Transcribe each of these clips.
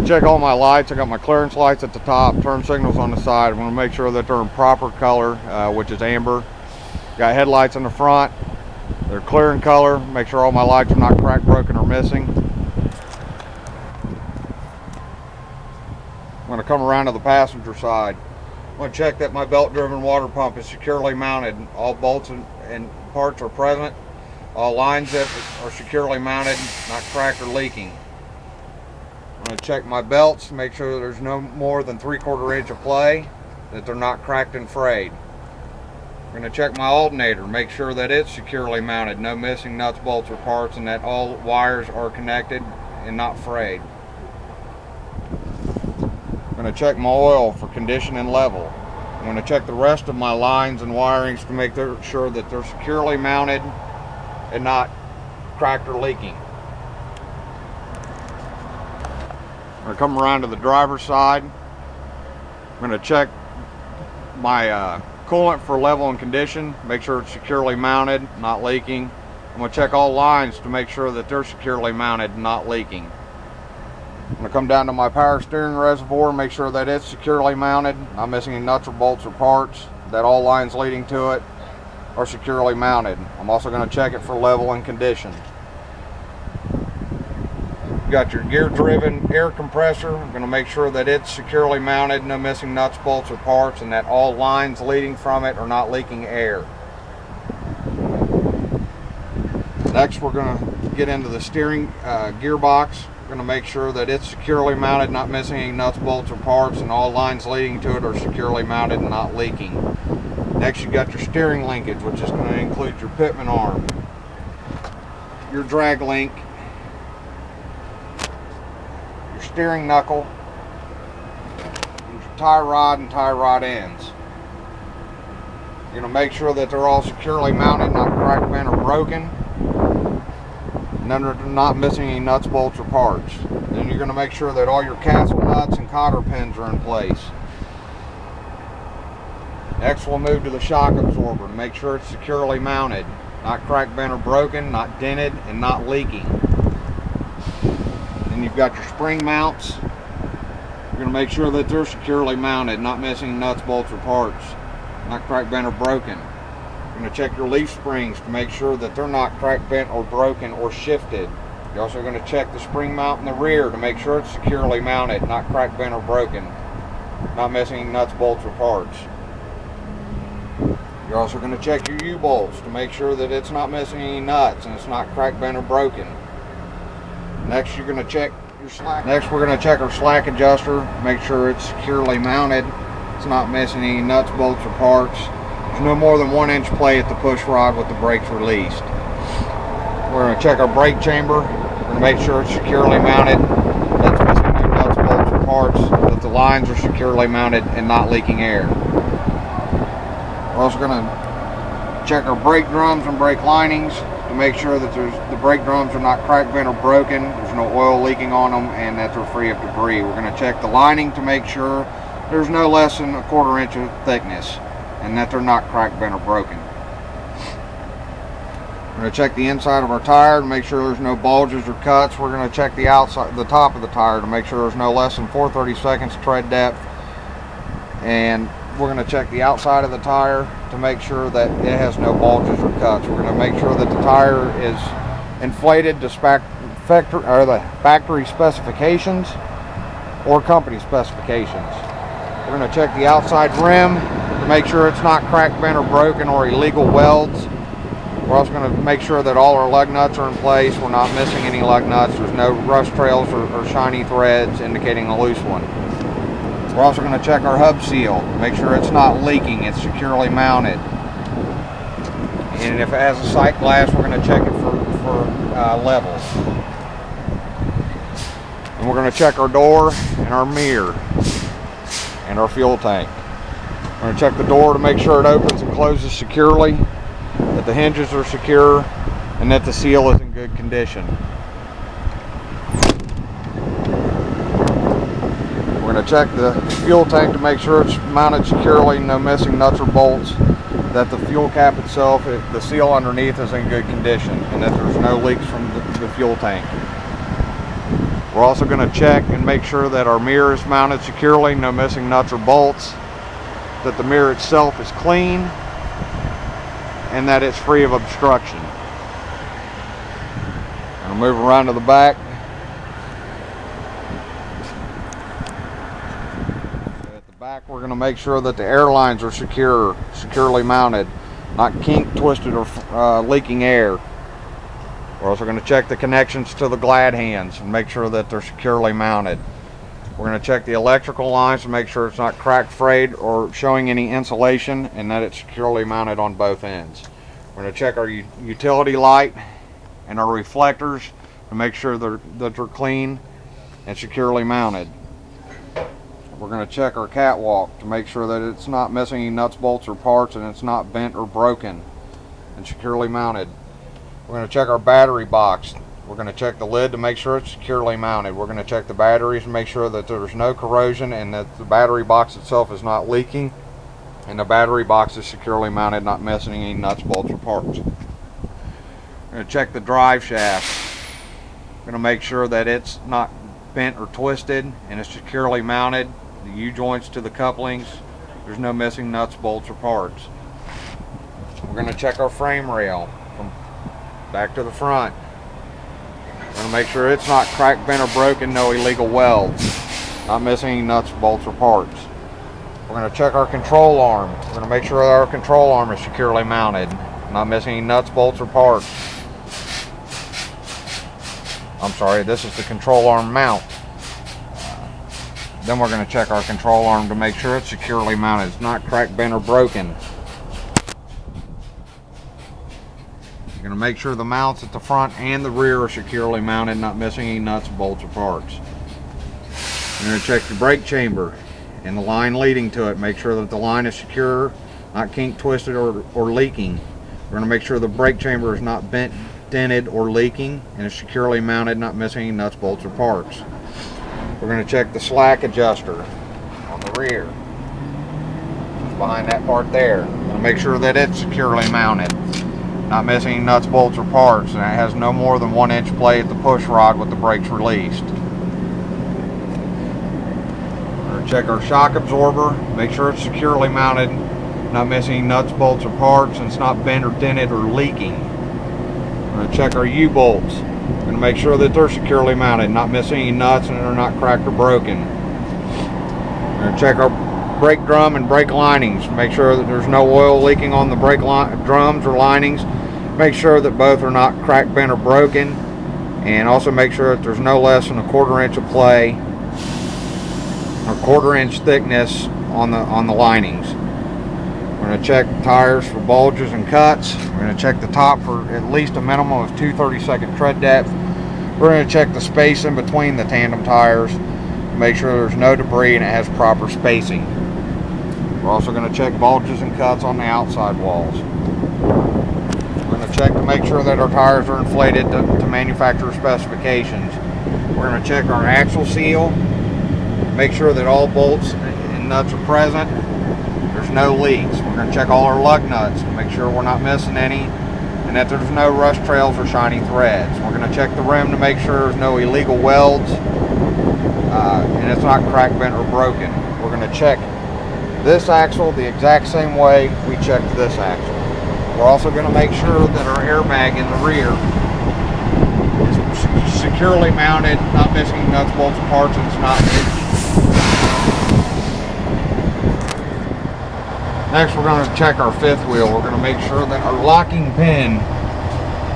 to check all my lights. I got my clearance lights at the top, turn signals on the side. I'm going to make sure that they're in proper color, which is amber. Got headlights in the front. They're clear in color. Make sure all my lights are not cracked, broken, or missing. I'm going to come around to the passenger side. I'm going to check that my belt-driven water pump is securely mounted. All bolts and parts are present. All lines that are securely mounted, not cracked or leaking. I'm going to check my belts to make sure that there's no more than 3/4 inch of play, that they're not cracked and frayed. I'm going to check my alternator, make sure that it's securely mounted, no missing nuts, bolts, or parts, and that all wires are connected and not frayed. I'm going to check my oil for condition and level. I'm going to check the rest of my lines and wirings to make sure that they're securely mounted and not cracked or leaking. I'm going to come around to the driver's side. I'm going to check my coolant for level and condition, make sure it's securely mounted, not leaking. I'm going to check all lines to make sure that they're securely mounted and not leaking. I'm going to come down to my power steering reservoir, make sure that it's securely mounted, not missing any nuts or bolts or parts, that all lines leading to it are securely mounted. I'm also going to check it for level and condition. You got your gear-driven air compressor. I'm going to make sure that it's securely mounted, no missing nuts, bolts, or parts, and that all lines leading from it are not leaking air. Next, we're going to get into the steering gearbox. We're going to make sure that it's securely mounted, not missing any nuts, bolts, or parts, and all lines leading to it are securely mounted and not leaking. Next, you got your steering linkage, which is going to include your pitman arm, your drag link, your steering knuckle, your tie rod and tie rod ends. You're going to make sure that they're all securely mounted, not cracked, bent, or broken. And then they're not missing any nuts, bolts, or parts. Then you're going to make sure that all your castle nuts and cotter pins are in place. Next, we'll move to the shock absorber to make sure it's securely mounted, not cracked, bent, or broken, not dented, and not leaking. Then you've got your spring mounts. You're going to make sure that they're securely mounted, not missing nuts, bolts, or parts, not cracked, bent, or broken. You're going to check your leaf springs to make sure that they're not cracked, bent, or broken, or shifted. You're also going to check the spring mount in the rear to make sure it's securely mounted, not cracked, bent, or broken, not missing nuts, bolts, or parts. You're also going to check your U-bolts to make sure that it's not missing any nuts and it's not cracked, bent, or broken. Next, you're going to check your slack. Next, we're going to check our slack adjuster, make sure it's securely mounted, it's not missing any nuts, bolts, or parts. There's no more than 1 inch play at the push rod with the brakes released. We're going to check our brake chamber. We're going to make sure it's securely mounted, that's missing no nuts, bolts, or parts, that the lines are securely mounted and not leaking air. We're also going to check our brake drums and brake linings to make sure that the brake drums are not cracked, bent, or broken, there's no oil leaking on them, and that they're free of debris. We're going to check the lining to make sure there's no less than 1/4 inch of thickness and that they're not cracked, bent, or broken. We're going to check the inside of our tire to make sure there's no bulges or cuts. We're going to check the outside, the top of the tire, to make sure there's no less than 4/32 tread depth, and we're going to check the outside of the tire to make sure that it has no bulges or cuts. We're going to make sure that the tire is inflated to the factory specifications or company specifications. We're going to check the outside rim to make sure it's not cracked, bent, or broken, or illegal welds. We're also going to make sure that all our lug nuts are in place. We're not missing any lug nuts. There's no rust trails or shiny threads indicating a loose one. We're also going to check our hub seal, make sure it's not leaking, it's securely mounted. And if it has a sight glass, we're going to check it for levels. And we're going to check our door and our mirror and our fuel tank. We're going to check the door to make sure it opens and closes securely, that the hinges are secure, and that the seal is in good condition. We're going to check the fuel tank to make sure it's mounted securely, no missing nuts or bolts, that the fuel cap itself, the seal underneath, is in good condition, and that there's no leaks from the fuel tank. We're also going to check and make sure that our mirror is mounted securely, no missing nuts or bolts, that the mirror itself is clean, and that it's free of obstruction. I'll move around to the back. At the back, we're going to make sure that the air lines are securely mounted, not kinked, twisted, or leaking air. We're also going to check the connections to the glad hands and make sure that they're securely mounted. We're going to check the electrical lines to make sure it's not cracked, frayed, or showing any insulation, and that it's securely mounted on both ends. We're going to check our utility light and our reflectors to make sure that they're clean and securely mounted. We're going to check our catwalk to make sure that it's not missing any nuts, bolts, or parts, and it's not bent or broken and securely mounted. We're going to check our battery box. We're going to check the lid to make sure it's securely mounted. We're going to check the batteries and make sure that there's no corrosion and that the battery box itself is not leaking and the battery box is securely mounted, not missing any nuts, bolts, or parts. We're going to check the drive shaft. We're going to make sure that it's not bent or twisted and it's securely mounted. The U-joints to the couplings, there's no missing nuts, bolts, or parts. We're going to check our frame rail from back to the front. We're going to make sure it's not cracked, bent, or broken, no illegal welds, not missing any nuts, bolts, or parts. We're going to check our control arm. We're going to make sure that our control arm is securely mounted, not missing any nuts, bolts, or parts. I'm sorry, this is the control arm mount. Then we're going to check our control arm to make sure it's securely mounted. It's not cracked, bent, or broken. You're going to make sure the mounts at the front and the rear are securely mounted, not missing any nuts, bolts, or parts. You're going to check the brake chamber and the line leading to it. Make sure that the line is secure, not kinked, twisted, or leaking. We're going to make sure the brake chamber is not bent, dented, or leaking, and is securely mounted, not missing any nuts, bolts, or parts. We're going to check the slack adjuster on the rear. It's behind that part there. We're going to make sure that it's securely mounted, not missing any nuts, bolts, or parts, and it has no more than 1 inch play at the push rod with the brakes released. We're going to check our shock absorber, make sure it's securely mounted, not missing any nuts, bolts, or parts, and it's not bent or dented or leaking. We're going to check our U-bolts. We're going to make sure that they're securely mounted, not missing any nuts, and they're not cracked or broken. We're going to check our brake drum and brake linings. Make sure that there's no oil leaking on the brake drums or linings. Make sure that both are not cracked, bent, or broken. And also make sure that there's no less than 1/4 inch of play or 1/4 inch thickness on the linings. We're going to check tires for bulges and cuts. We're going to check the top for at least a minimum of 2 30-second tread depth. We're going to check the space in between the tandem tires to make sure there's no debris and it has proper spacing. We're also going to check bulges and cuts on the outside walls. We're going to check to make sure that our tires are inflated to manufacturer specifications. We're going to check our axle seal, make sure that all bolts and nuts are present. There's no leaks. We're going to check all our lug nuts to make sure we're not missing any and that there's no rust trails or shiny threads. We're going to check the rim to make sure there's no illegal welds and it's not cracked, bent, or broken. We're going to check this axle the exact same way we checked this axle. We're also going to make sure that our airbag in the rear is securely mounted, not missing nuts, bolts, parts, and it's not leaking. Next, we're going to check our fifth wheel. We're going to make sure that our locking pin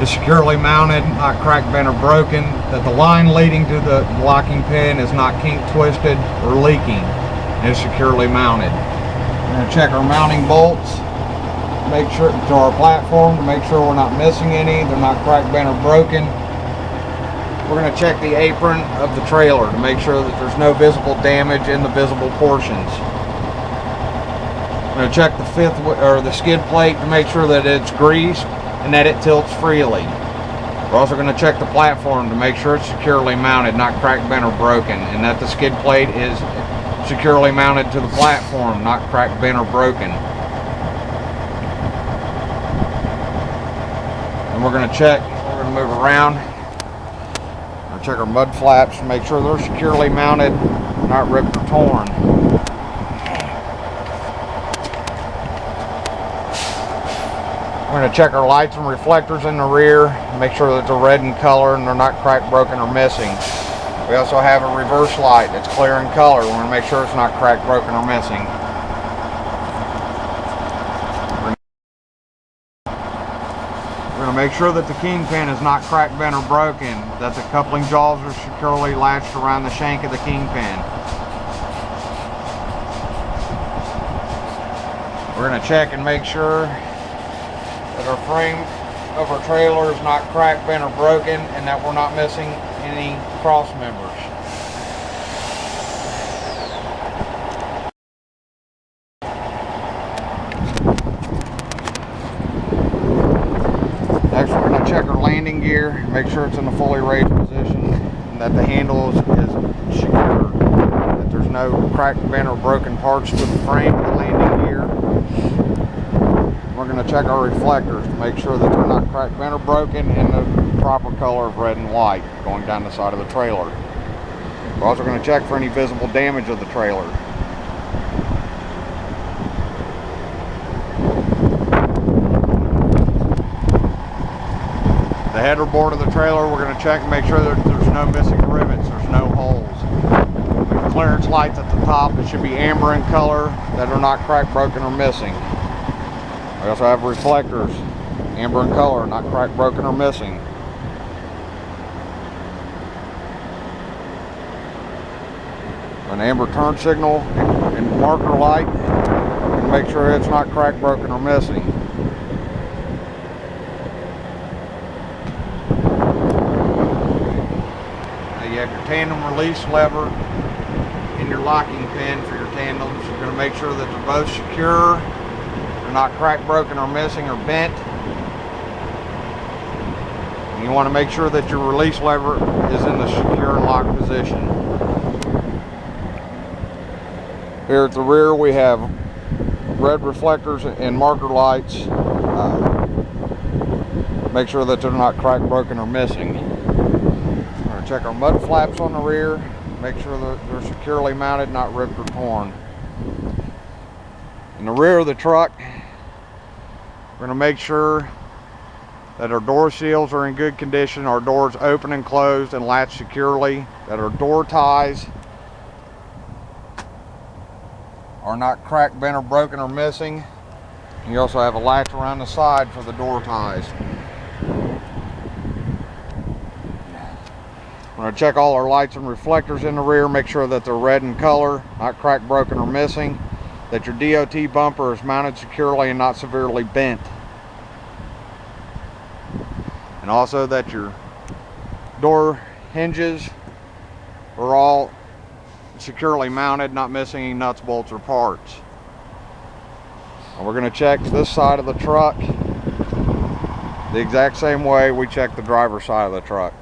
is securely mounted, not cracked, bent, or broken, that the line leading to the locking pin is not kinked, twisted, or leaking, and is securely mounted. We're going to check our mounting bolts, make sure to our platform to make sure we're not missing any, they're not cracked, bent, or broken. We're going to check the apron of the trailer to make sure that there's no visible damage in the visible portions. We're going to check the skid plate to make sure that it's greased and that it tilts freely. We're also going to check the platform to make sure it's securely mounted, not cracked, bent, or broken, and that the skid plate is securely mounted to the platform, not cracked, bent, or broken. And we're going to check, we're going to move around. We'll check our mud flaps to make sure they're securely mounted, not ripped or torn. We're going to check our lights and reflectors in the rear, make sure that they're red in color and they're not cracked, broken, or missing. We also have a reverse light that's clear in color. We're going to make sure it's not cracked, broken, or missing. We're going to make sure that the kingpin is not cracked, bent, or broken, that the coupling jaws are securely latched around the shank of the kingpin. We're going to check and make sure that our frame of our trailer is not cracked, bent, or broken, and that we're not missing any cross members. Next, we're going to check our landing gear, make sure it's in a fully raised position, and that the handle is secure, that there's no cracked, bent, or broken parts to the frame of the landing gear. We're going to check our reflectors to make sure that they're not cracked, bent, or broken in the proper color of red and white going down the side of the trailer. We're also going to check for any visible damage of the trailer. The header board of the trailer, we're going to check and make sure that there's no missing rivets, there's no holes. We have clearance lights at the top that should be amber in color, that are not cracked, broken, or missing. We also have reflectors, amber in color, not cracked, broken, or missing. An amber turn signal and marker light to make sure it's not cracked, broken, or missing. Now you have your tandem release lever and your locking pin for your tandems. You're going to make sure that they're both secure. They're not cracked, broken, or missing, or bent. And you want to make sure that your release lever is in the secure and locked position. Here at the rear we have red reflectors and marker lights. Make sure that they're not cracked, broken, or missing. We're going to check our mud flaps on the rear. Make sure that they're securely mounted, not ripped or torn. In the rear of the truck, we're going to make sure that our door seals are in good condition, our doors open and closed and latch securely, that our door ties are not cracked, bent, or broken, or missing. And you also have a latch around the side for the door ties. We're going to check all our lights and reflectors in the rear, make sure that they're red in color, not cracked, broken, or missing, that your DOT bumper is mounted securely and not severely bent, and also that your door hinges are all securely mounted, not missing any nuts, bolts, or parts. And we're going to check this side of the truck the exact same way we check the driver's side of the truck.